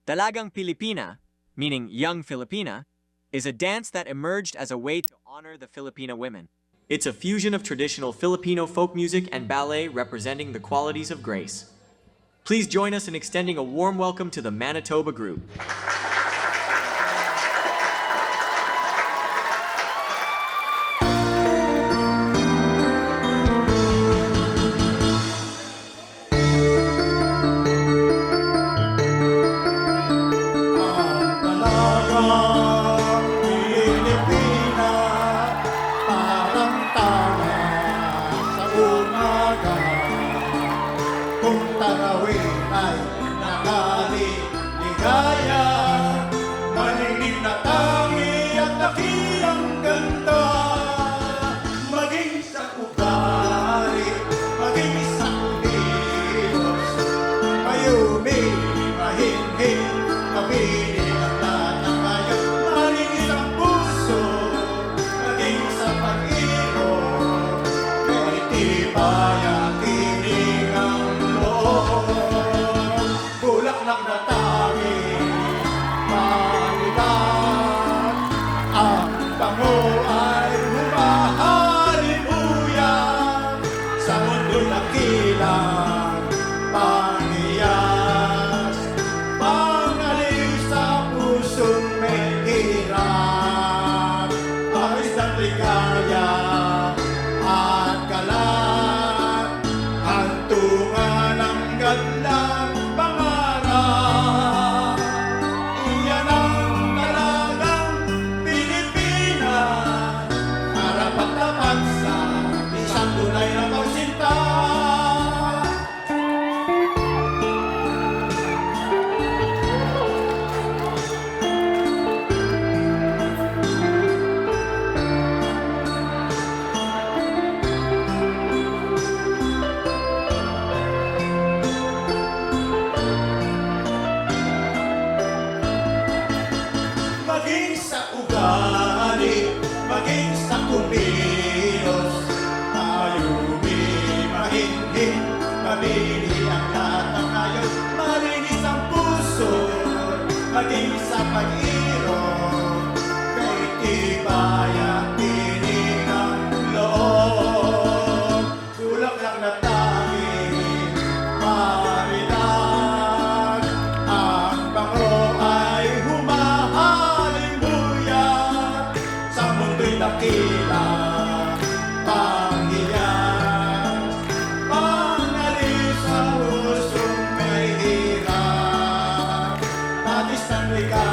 Dalagang Pilipina, meaning young Filipina, is a dance that emerged as a way to honor the Filipina women. It's a fusion of traditional Filipino folk music and ballet representing the qualities of grace. Please join us in extending a warm welcome to the Manitoba group. Kung tanawin ay nakaliligaya, maningin na tangi at dakilang ganda, maging sa ugali, maging sa kilos, mayumi, mahinhin, mabili ang lahat ng ngayon, maningin sa puso, maging sa pag-ibig, may tibayan. Bulaklak na tangi, palitan, ang bango ay humahalimuyan sa mundo na kilang pangyayas, pangaliw sa pusong may hirap, pawis ng ligaya at kalat, hantungan ng ganda. Maging sa ugali, maging sa kumilos, mayumi, mahinhin, mabili ang lahat ng ngayon, malinis ang puso, maging sa pag-irong, kay tibayan, tinig ang loob, bulaklak na tangi, marilan, ang bango ay dakilang pangyayas, pangalis sa pusong may hirap, patis ng ligaw.